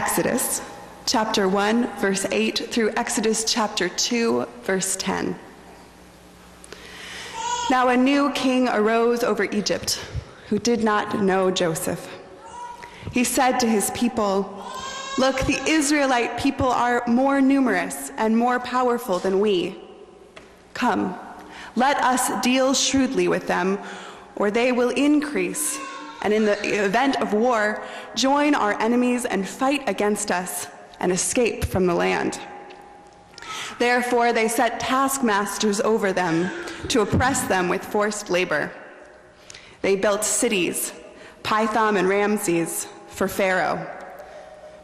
Exodus chapter 1, verse 8 through Exodus chapter 2, verse 10. Now a new king arose over Egypt, who did not know Joseph. He said to his people, "Look, the Israelite people are more numerous and more powerful than we. Come, let us deal shrewdly with them, or they will increase, and in the event of war, join our enemies and fight against us and escape from the land." Therefore they set taskmasters over them to oppress them with forced labor. They built cities, Pithom and Ramses, for Pharaoh.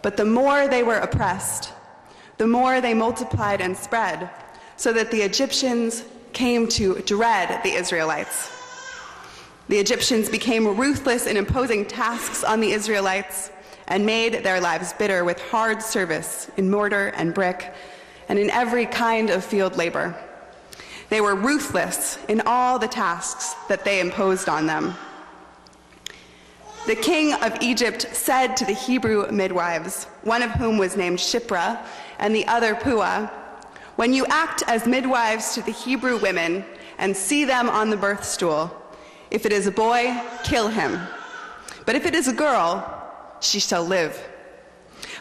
But the more they were oppressed, the more they multiplied and spread, so that the Egyptians came to dread the Israelites. The Egyptians became ruthless in imposing tasks on the Israelites and made their lives bitter with hard service in mortar and brick and in every kind of field labor. They were ruthless in all the tasks that they imposed on them. The king of Egypt said to the Hebrew midwives, one of whom was named Shiphrah and the other Puah, "When you act as midwives to the Hebrew women and see them on the birth stool, if it is a boy, kill him. But if it is a girl, she shall live."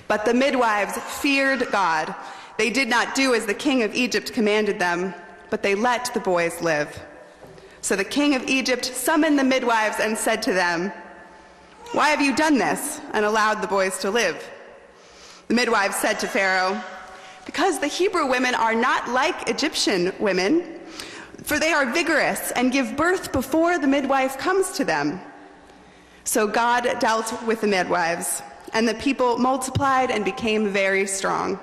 But the midwives feared God. They did not do as the king of Egypt commanded them, but they let the boys live. So the king of Egypt summoned the midwives and said to them, "Why have you done this and allowed the boys to live?" The midwives said to Pharaoh, "Because the Hebrew women are not like Egyptian women, for they are vigorous and give birth before the midwife comes to them." So God dealt with the midwives, and the people multiplied and became very strong.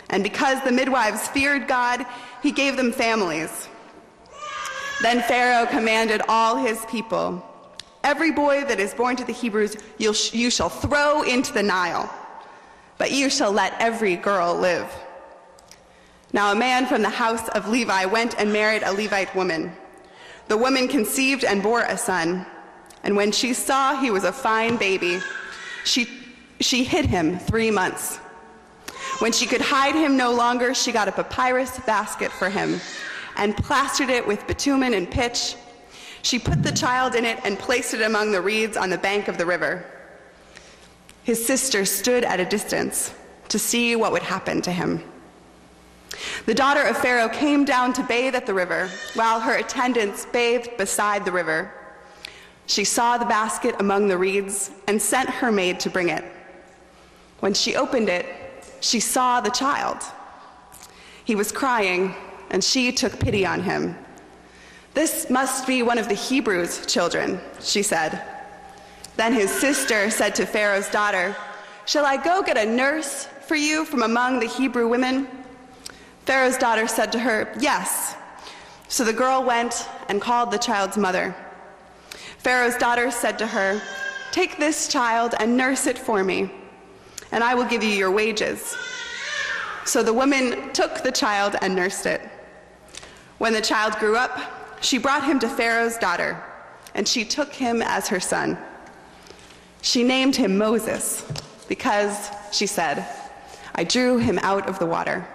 And because the midwives feared God, he gave them families. Then Pharaoh commanded all his people, "Every boy that is born to the Hebrews you shall throw into the Nile, but you shall let every girl live." Now a man from the house of Levi went and married a Levite woman. The woman conceived and bore a son, and when she saw he was a fine baby, she hid him 3 months. When she could hide him no longer, she got a papyrus basket for him and plastered it with bitumen and pitch. She put the child in it and placed it among the reeds on the bank of the river. His sister stood at a distance to see what would happen to him. The daughter of Pharaoh came down to bathe at the river, while her attendants bathed beside the river. She saw the basket among the reeds and sent her maid to bring it. When she opened it, she saw the child. He was crying, and she took pity on him. "This must be one of the Hebrews' children," she said. Then his sister said to Pharaoh's daughter, "Shall I go get a nurse for you from among the Hebrew women?" Pharaoh's daughter said to her, "Yes." So the girl went and called the child's mother. Pharaoh's daughter said to her, "Take this child and nurse it for me, and I will give you your wages." So the woman took the child and nursed it. When the child grew up, she brought him to Pharaoh's daughter, and she took him as her son. She named him Moses because, she said, "I drew him out of the water."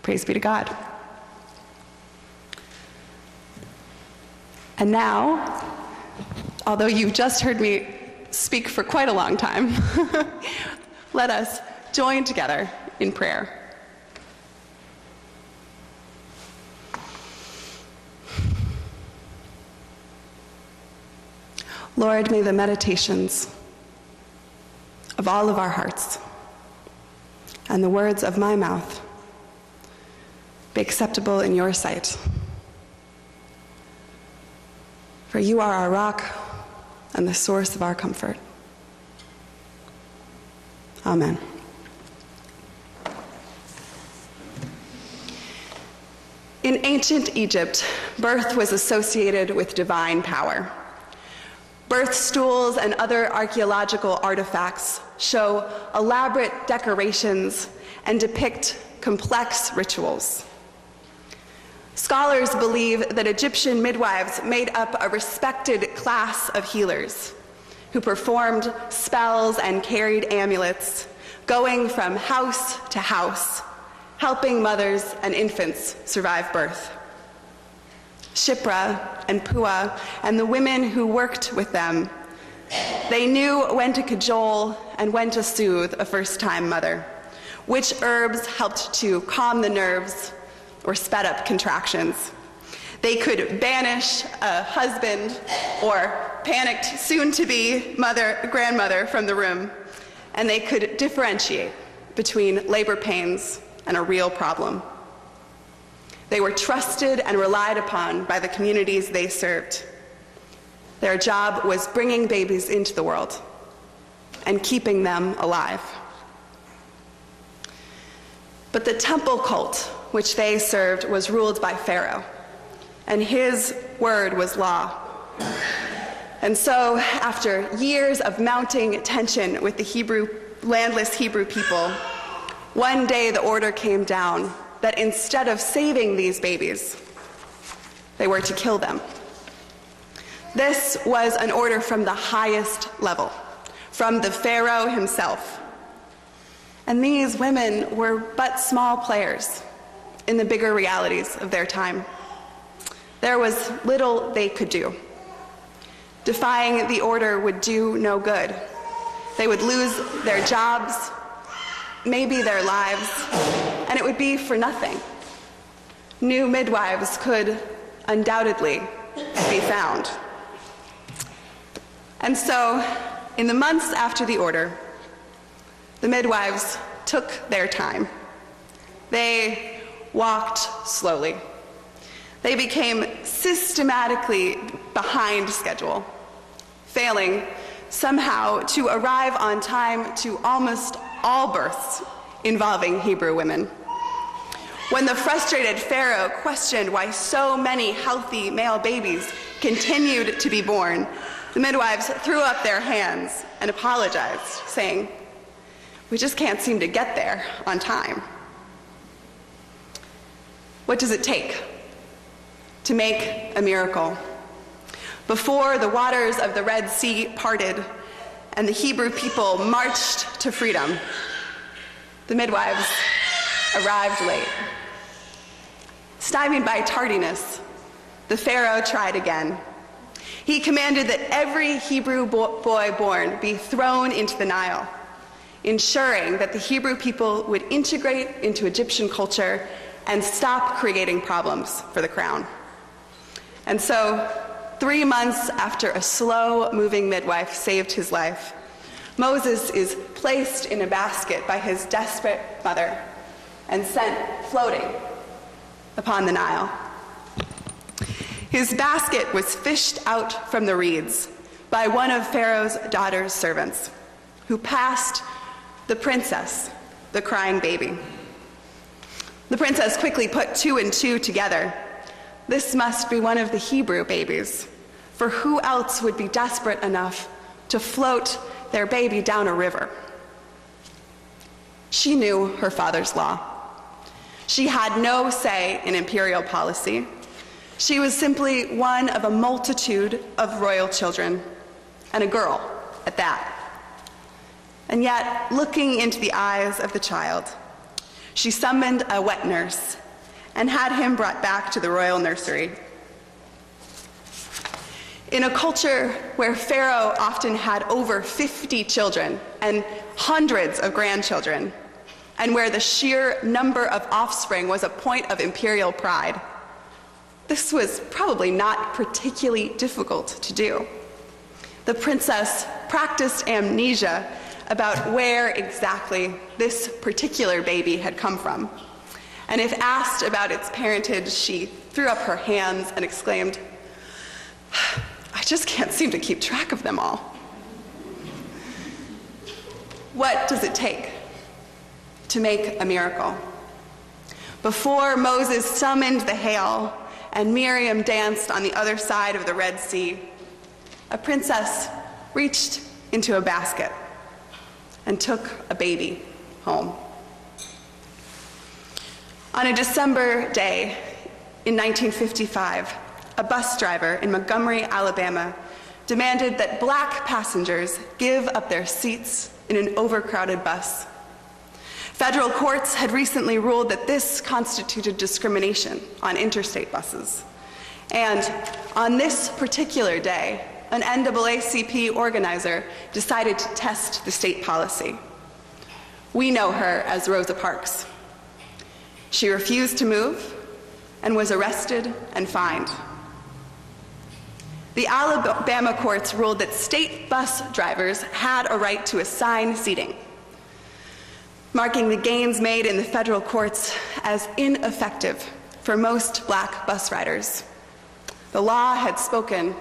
Praise be to God. And now, although you've just heard me speak for quite a long time, let us join together in prayer. Lord, may the meditations of all of our hearts and the words of my mouth be acceptable in your sight. For you are our rock and the source of our comfort. Amen. In ancient Egypt, birth was associated with divine power. Birth stools and other archaeological artifacts show elaborate decorations and depict complex rituals. Scholars believe that Egyptian midwives made up a respected class of healers who performed spells and carried amulets going from house to house, helping mothers and infants survive birth. Shipra and Pua and the women who worked with them, they knew when to cajole and when to soothe a first-time mother, which herbs helped to calm the nerves or sped up contractions. They could banish a husband or panicked soon-to-be grandmother from the room, and they could differentiate between labor pains and a real problem. They were trusted and relied upon by the communities they served. Their job was bringing babies into the world and keeping them alive. But the temple cult which they served was ruled by Pharaoh, and his word was law. And so, after years of mounting tension with the landless Hebrew people, one day the order came down that instead of saving these babies, they were to kill them. This was an order from the highest level, from the Pharaoh himself. And these women were but small players in the bigger realities of their time. There was little they could do. Defying the order would do no good. They would lose their jobs, maybe their lives, and it would be for nothing. New midwives could undoubtedly be found. And so, in the months after the order, the midwives took their time. They walked slowly. They became systematically behind schedule, failing somehow to arrive on time to almost all births involving Hebrew women. When the frustrated Pharaoh questioned why so many healthy male babies continued to be born, the midwives threw up their hands and apologized, saying, "We just can't seem to get there on time." What does it take to make a miracle? Before the waters of the Red Sea parted and the Hebrew people marched to freedom, the midwives arrived late. Stymied by tardiness, the Pharaoh tried again. He commanded that every Hebrew boy born be thrown into the Nile, ensuring that the Hebrew people would integrate into Egyptian culture and stop creating problems for the crown. And so, 3 months after a slow-moving midwife saved his life, Moses is placed in a basket by his desperate mother and sent floating upon the Nile. His basket was fished out from the reeds by one of Pharaoh's daughter's servants, who passed the princess the crying baby. The princess quickly put 2 and 2 together. This must be one of the Hebrew babies, for who else would be desperate enough to float their baby down a river? She knew her father's law. She had no say in imperial policy. She was simply one of a multitude of royal children, and a girl at that. And yet, looking into the eyes of the child, she summoned a wet nurse and had him brought back to the royal nursery. In a culture where Pharaoh often had over 50 children and hundreds of grandchildren, and where the sheer number of offspring was a point of imperial pride, this was probably not particularly difficult to do. The princess practiced amnesia about where exactly this particular baby had come from. And if asked about its parentage, she threw up her hands and exclaimed, "I just can't seem to keep track of them all." What does it take to make a miracle? Before Moses summoned the hail and Miriam danced on the other side of the Red Sea, a princess reached into a basket and took a baby home. On a December day in 1955, a bus driver in Montgomery, Alabama, demanded that black passengers give up their seats in an overcrowded bus Federal courts had recently ruled that this constituted discrimination on interstate buses. And on this particular day, an NAACP organizer decided to test the state policy. We know her as Rosa Parks. She refused to move and was arrested and fined. The Alabama courts ruled that state bus drivers had a right to assign seating, marking the gains made in the federal courts as ineffective for most black bus riders. The law had spoken,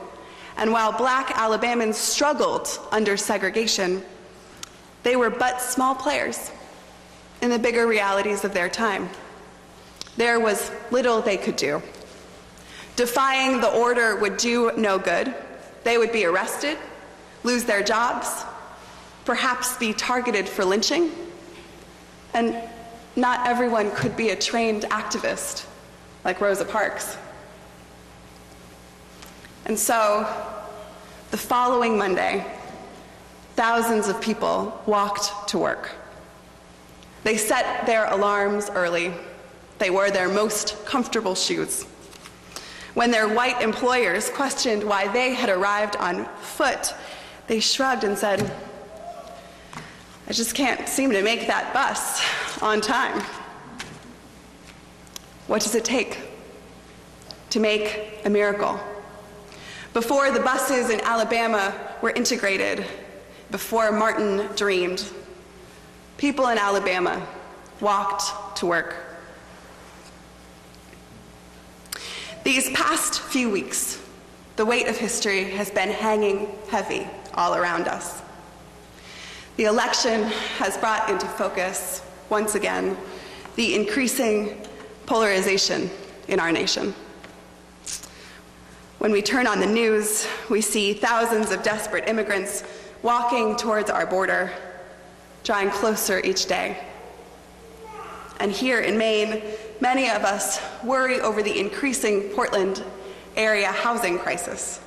and while black Alabamans struggled under segregation, they were but small players in the bigger realities of their time. There was little they could do. Defying the order would do no good. They would be arrested, lose their jobs, perhaps be targeted for lynching, and not everyone could be a trained activist like Rosa Parks. And so, the following Monday, thousands of people walked to work. They set their alarms early. They wore their most comfortable shoes. When their white employers questioned why they had arrived on foot, they shrugged and said, "I just can't seem to make that bus on time." What does it take to make a miracle? Before the buses in Alabama were integrated, before Martin dreamed, people in Alabama walked to work. These past few weeks, the weight of history has been hanging heavy all around us. The election has brought into focus, once again, the increasing polarization in our nation. When we turn on the news, we see thousands of desperate immigrants walking towards our border, drawing closer each day. And here in Maine, many of us worry over the increasing Portland area housing crisis,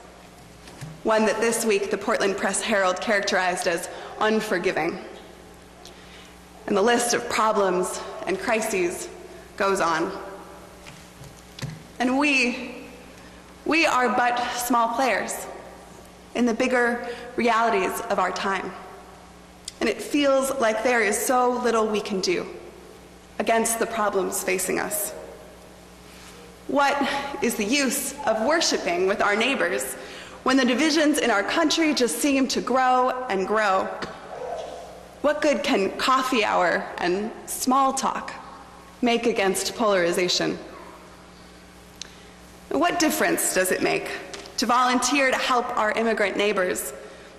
one that this week the Portland Press-Herald characterized as unforgiving. And the list of problems and crises goes on. And we are but small players in the bigger realities of our time. And it feels like there is so little we can do against the problems facing us. What is the use of worshiping with our neighbors when the divisions in our country just seem to grow and grow? What good can coffee hour and small talk make against polarization? What difference does it make to volunteer to help our immigrant neighbors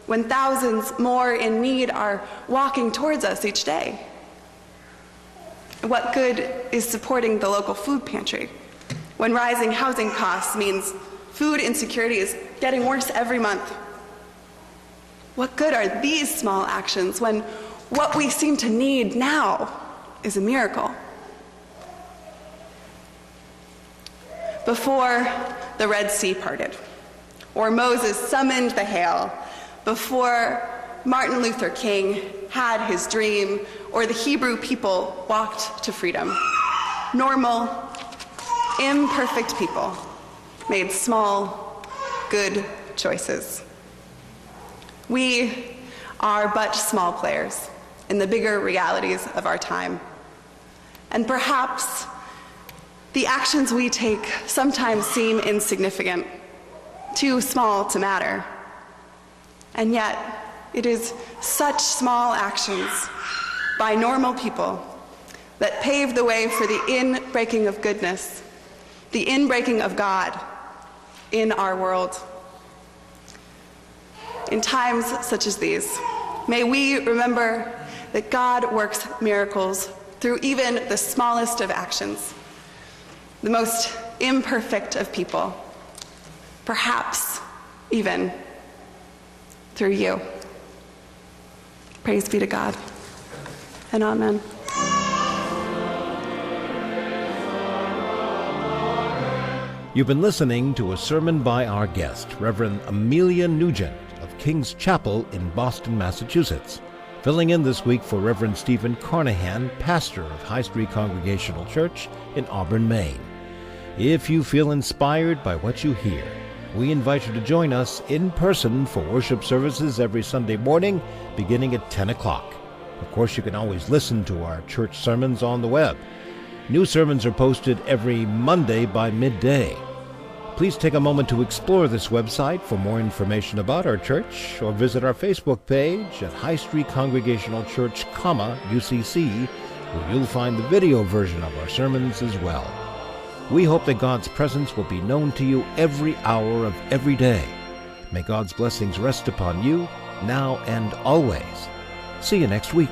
when thousands more in need are walking towards us each day? What good is supporting the local food pantry when rising housing costs means food insecurity is getting worse every month? What good are these small actions when what we seem to need now is a miracle? Before the Red Sea parted, or Moses summoned the hail, before Martin Luther King had his dream, or the Hebrew people walked to freedom, normal, imperfect people made small, good choices. We are but small players in the bigger realities of our time. And perhaps the actions we take sometimes seem insignificant, too small to matter. And yet, it is such small actions by normal people that pave the way for the in-breaking of goodness, the in-breaking of God in our world. In times such as these, may we remember that God works miracles through even the smallest of actions, the most imperfect of people, perhaps even through you. Praise be to God, and amen. You've been listening to a sermon by our guest, Reverend Amelia Nugent of King's Chapel in Boston, Massachusetts. Filling in this week for Reverend Stephen Carnahan, pastor of High Street Congregational Church in Auburn, Maine. If you feel inspired by what you hear, we invite you to join us in person for worship services every Sunday morning beginning at 10 o'clock. Of course, you can always listen to our church sermons on the web. New sermons are posted every Monday by midday. Please take a moment to explore this website for more information about our church, or visit our Facebook page at High Street Congregational Church, UCC, where you'll find the video version of our sermons as well. We hope that God's presence will be known to you every hour of every day. May God's blessings rest upon you, now and always. See you next week.